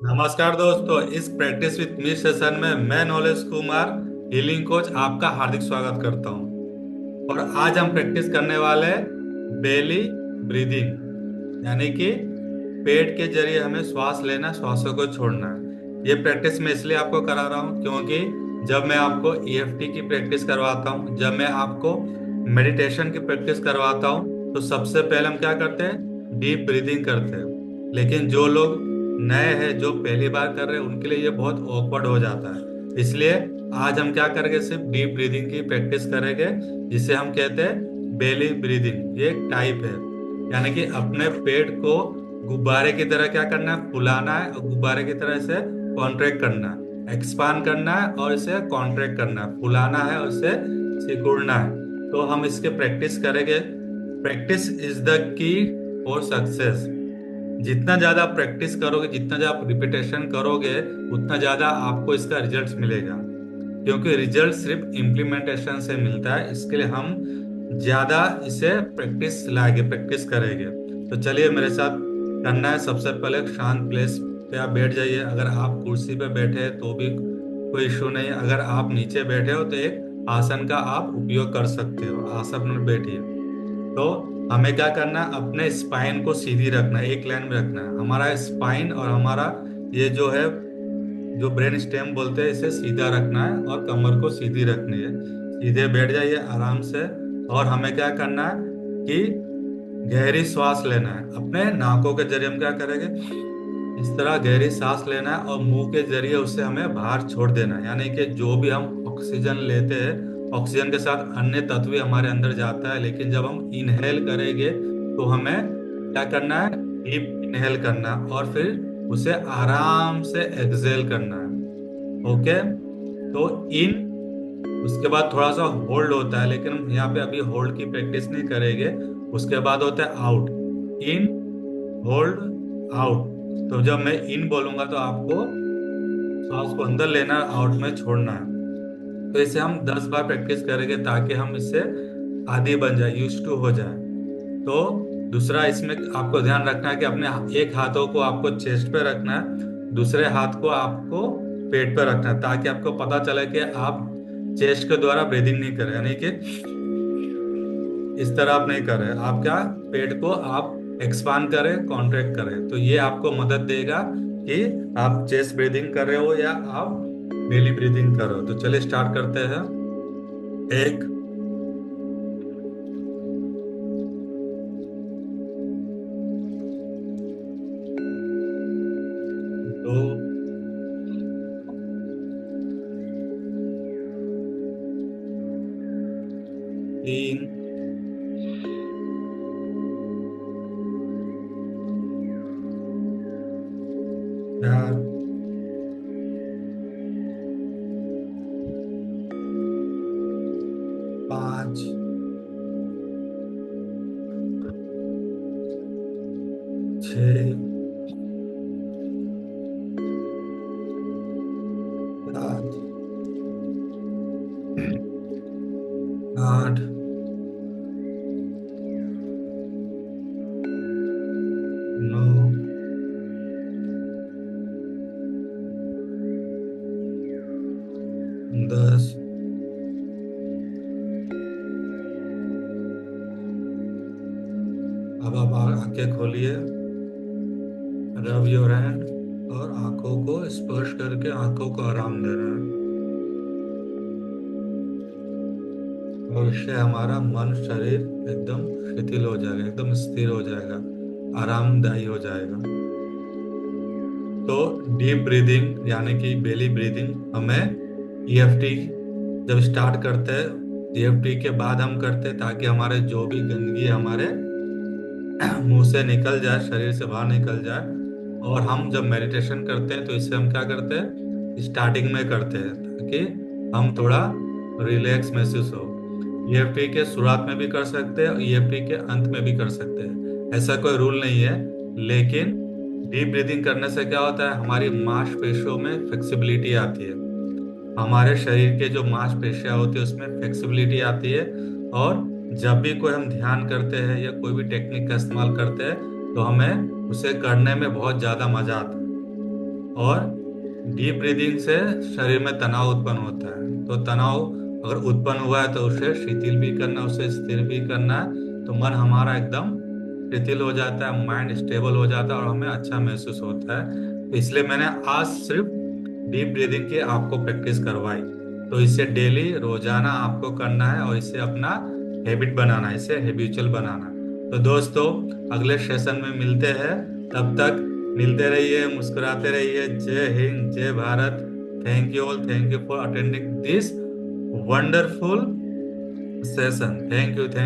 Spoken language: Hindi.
नमस्कार दोस्तों, इस प्रैक्टिस विद मी सेशन में मैं नॉलेज कुमार, हीलिंग कोच, आपका हार्दिक स्वागत करता हूं। और आज हम प्रैक्टिस करने वाले हैं बेली ब्रीदिंग, यानी कि पेट के जरिए हमें श्वास लेना, श्वासों को छोड़ना है। ये प्रैक्टिस मैं इसलिए आपको करा रहा हूँ क्योंकि जब मैं आपको ईएफटी की प्रैक्टिस करवाता हूँ, जब मैं आपको मेडिटेशन की प्रैक्टिस करवाता हूँ, तो सबसे पहले हम क्या करते हैं, डीप ब्रीदिंग करते हैं। लेकिन जो लोग नए हैं, जो पहली बार कर रहे हैं, उनके लिए ये बहुत ऑकवर्ड हो जाता है। इसलिए आज हम क्या करेंगे, सिर्फ डीप ब्रीदिंग की प्रैक्टिस करेंगे, जिसे हम कहते हैं बेली ब्रीदिंग। ये एक टाइप है, यानी कि अपने पेट को गुब्बारे की तरह क्या करना है, फुलाना है, और गुब्बारे की तरह इसे कॉन्ट्रैक्ट करना है, एक्सपांड करना है और इसे कॉन्ट्रैक्ट करना है, फुलाना है और इसे सिकुड़ना है। तो हम इसके प्रैक्टिस करेंगे। Practice is the key for success. जितना ज्यादा प्रैक्टिस करोगे, जितना ज्यादा रिपीटेशन करोगे, उतना ज्यादा आपको इसका रिजल्ट मिलेगा। क्योंकि रिजल्ट सिर्फ इम्प्लीमेंटेशन से मिलता है, इसके लिए हम ज्यादा इसे प्रैक्टिस लाएंगे, प्रैक्टिस करेंगे। तो चलिए मेरे साथ करना है। सबसे पहले एक शांत प्लेस पे आप बैठ जाइए। अगर आप कुर्सी पे बैठे हैं तो भी कोई इशू नहीं है। अगर आप नीचे बैठे हो तो एक आसन का आप उपयोग कर सकते हो, आसन में बैठिए। तो हमें क्या करना है, अपने स्पाइन को सीधी रखना है, एक लाइन में रखना है। हमारा स्पाइन और हमारा ये जो है, जो ब्रेन स्टेम बोलते हैं, इसे सीधा रखना है और कमर को सीधी रखनी है। सीधे बैठ जाइए आराम से। और हमें क्या करना है कि गहरी श्वास लेना है। अपने नाकों के जरिए हम क्या करेंगे, इस तरह गहरी सांस लेना है और मुंह के जरिए उसे हमें बाहर छोड़ देना है। यानी कि जो भी हम ऑक्सीजन लेते हैं, ऑक्सीजन के साथ अन्य तत्व भी हमारे अंदर जाता है। लेकिन जब हम इनहेल करेंगे तो हमें क्या करना है, डीप इनहेल करना है और फिर उसे आराम से एक्सहेल करना है। ओके। तो इन, उसके बाद थोड़ा सा होल्ड होता है, लेकिन हम यहाँ पे अभी होल्ड की प्रैक्टिस नहीं करेंगे। उसके बाद होता है आउट। इन, होल्ड, आउट। तो जब मैं इन बोलूंगा तो आपको सांस को अंदर लेना है, आउट में छोड़ना है। तो इसे हम 10 बार प्रैक्टिस करेंगे ताकि हम इससे आदी बन जाए, यूज टू हो जाए। तो दूसरा इसमें आपको ध्यान रखना है कि अपने एक हाथों को आपको चेस्ट पे रखना है, दूसरे हाथ को आपको पेट पे रखना है, ताकि आपको पता चले कि आप चेस्ट के द्वारा ब्रीदिंग नहीं कर रहे, यानी कि इस तरह आप नहीं कर रहे। आप क्या, पेट को आप एक्सपांड करें, कॉन्ट्रैक्ट करें। तो ये आपको मदद देगा कि आप चेस्ट ब्रीदिंग कर रहे हो या आप बेली ब्रीदिंग कर रहे हो। तो चलिए स्टार्ट करते हैं। एक, दो, तीन, चार, पाँच, छ, सात, आठ, नौ, 10। अब आप आंखें खोलिए, रब योर हैंड, और आंखों को स्पर्श करके आंखों को आराम देना है। और इससे हमारा मन, शरीर एकदम शिथिल हो जाएगा, एकदम स्थिर हो जाएगा, आरामदायी हो जाएगा। तो डीप ब्रीदिंग यानी कि बेली ब्रीदिंग हमें ईएफटी जब स्टार्ट करते हैं, ईएफटी के बाद हम करते हैं, ताकि हमारे जो भी गंदगी हमारे मुंह से निकल जाए, शरीर से बाहर निकल जाए। और हम जब मेडिटेशन करते हैं तो इससे हम क्या करते हैं, स्टार्टिंग में करते हैं ताकि हम थोड़ा रिलैक्स महसूस हो। ईएफटी के शुरुआत में भी कर सकते हैं और ईएफटी के अंत में भी कर सकते हैं, ऐसा कोई रूल नहीं है। लेकिन डीप ब्रीदिंग करने से क्या होता है, हमारी मांसपेशियों में फ्लेक्सिबिलिटी आती है। हमारे शरीर के जो मांसपेशियां होती है उसमें फ्लेक्सिबिलिटी आती है। और जब भी कोई हम ध्यान करते हैं या कोई भी टेक्निक का इस्तेमाल करते हैं तो हमें उसे करने में बहुत ज्यादा मजा आता है। और डीप ब्रीदिंग से शरीर में तनाव उत्पन्न होता है। तो तनाव अगर उत्पन्न हुआ है तो उसे शिथिल भी करना, उसे स्थिर भी करना है। तो मन हमारा एकदम शिथिल हो जाता है, माइंड स्टेबल हो जाता है और हमें अच्छा महसूस होता है। तो इसलिए मैंने आज सिर्फ डीप ब्रीदिंग की आपको प्रैक्टिस करवाई। तो इसे डेली रोजाना आपको करना है और इसे अपना हैबिट बनाना है, इसे हैबिचुअल बनाना है। तो दोस्तों, अगले सेशन में मिलते हैं। तब तक मिलते रहिए, मुस्कुराते रहिए। जय हिंद, जय Bharat. Thank you all, thank you for attending this wonderful session. Thank you, thank